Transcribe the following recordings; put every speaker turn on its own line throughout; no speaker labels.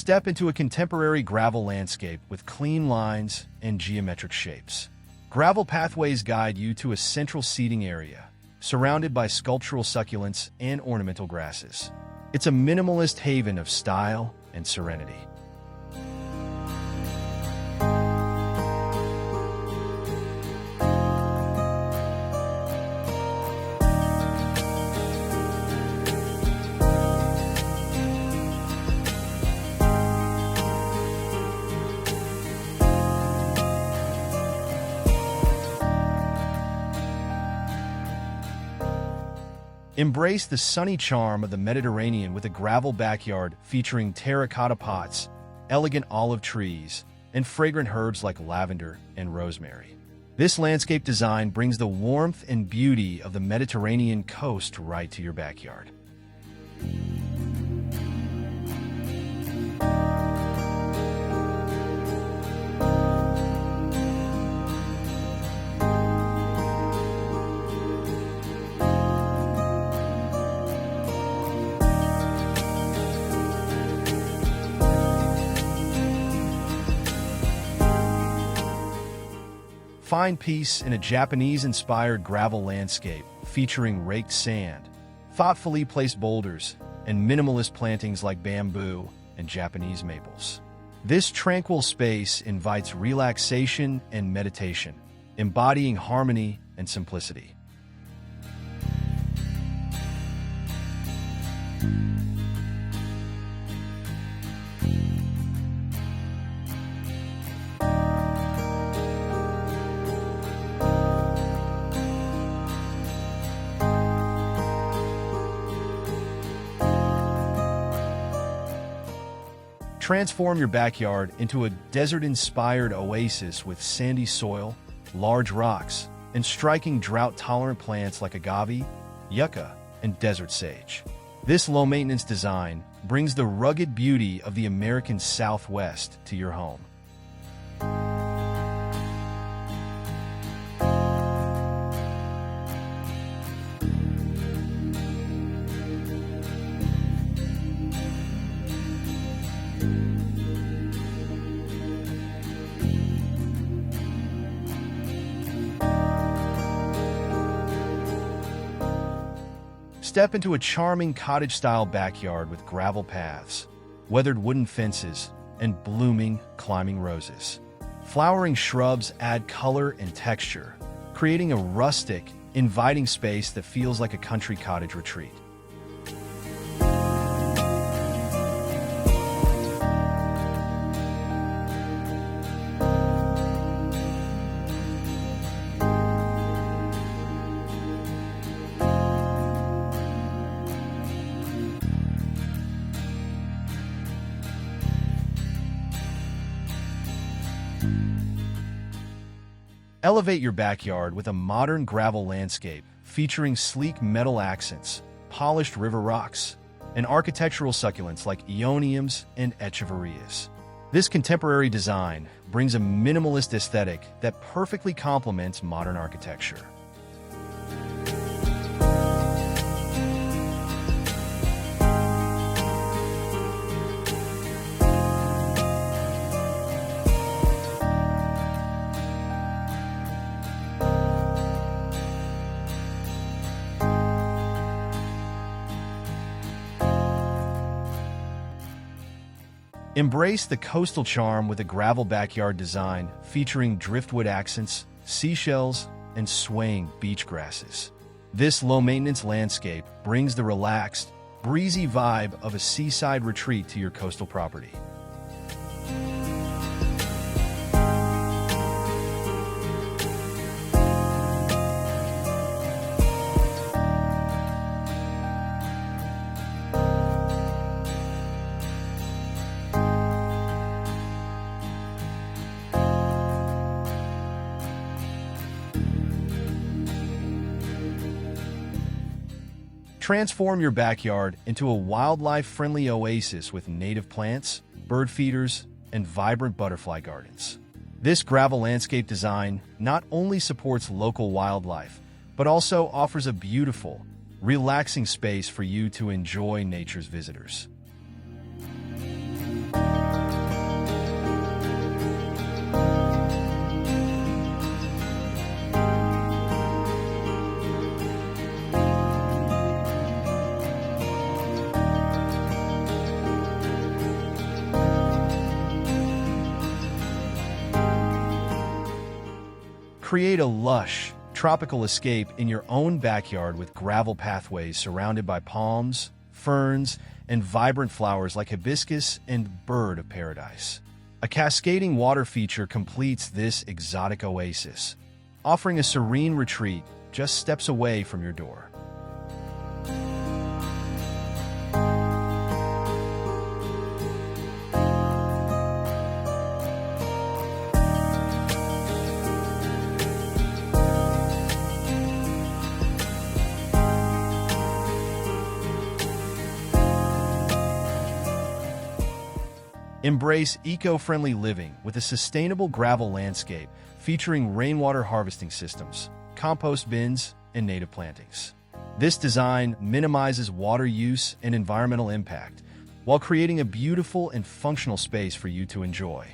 Step into a contemporary gravel landscape with clean lines and geometric shapes. Gravel pathways guide you to a central seating area, surrounded by sculptural succulents and ornamental grasses. It's a minimalist haven of style and serenity. Embrace the sunny charm of the Mediterranean with a gravel backyard featuring terracotta pots, elegant olive trees, and fragrant herbs like lavender and rosemary. This landscape design brings the warmth and beauty of the Mediterranean coast right to your backyard. Find peace in a Japanese-inspired gravel landscape featuring raked sand, thoughtfully placed boulders, and minimalist plantings like bamboo and Japanese maples. This tranquil space invites relaxation and meditation, embodying harmony and simplicity. Transform your backyard into a desert-inspired oasis with sandy soil, large rocks, and striking drought-tolerant plants like agave, yucca, and desert sage. This low-maintenance design brings the rugged beauty of the American Southwest to your home. Step into a charming cottage-style backyard with gravel paths, weathered wooden fences, and blooming climbing roses. Flowering shrubs add color and texture, creating a rustic, inviting space that feels like a country cottage retreat. Elevate your backyard with a modern gravel landscape featuring sleek metal accents, polished river rocks, and architectural succulents like aeoniums and echeverias. This contemporary design brings a minimalist aesthetic that perfectly complements modern architecture. Embrace the coastal charm with a gravel backyard design featuring driftwood accents, seashells, and swaying beach grasses. This low-maintenance landscape brings the relaxed, breezy vibe of a seaside retreat to your coastal property. Transform your backyard into a wildlife-friendly oasis with native plants, bird feeders, and vibrant butterfly gardens. This gravel landscape design not only supports local wildlife, but also offers a beautiful, relaxing space for you to enjoy nature's visitors. Create a lush, tropical escape in your own backyard with gravel pathways surrounded by palms, ferns, and vibrant flowers like hibiscus and bird of paradise. A cascading water feature completes this exotic oasis, offering a serene retreat just steps away from your door. Embrace eco-friendly living with a sustainable gravel landscape featuring rainwater harvesting systems, compost bins, and native plantings. This design minimizes water use and environmental impact while creating a beautiful and functional space for you to enjoy.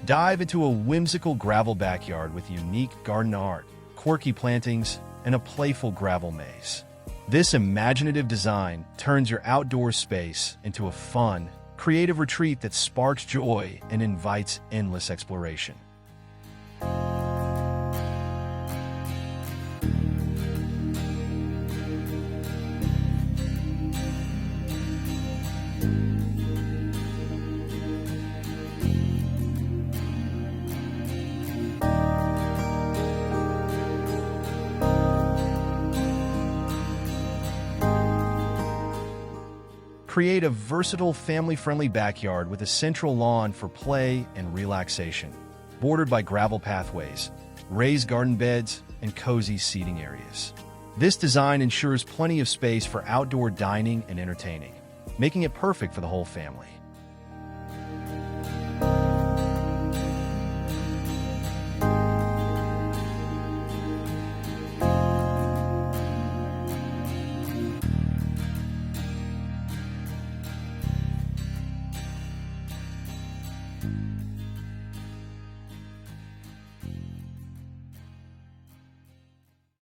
Dive into a whimsical gravel backyard with unique garden art, quirky plantings, and a playful gravel maze. This imaginative design turns your outdoor space into a fun, creative retreat that sparks joy and invites endless exploration. Create a versatile, family-friendly backyard with a central lawn for play and relaxation, bordered by gravel pathways, raised garden beds, and cozy seating areas. This design ensures plenty of space for outdoor dining and entertaining, making it perfect for the whole family.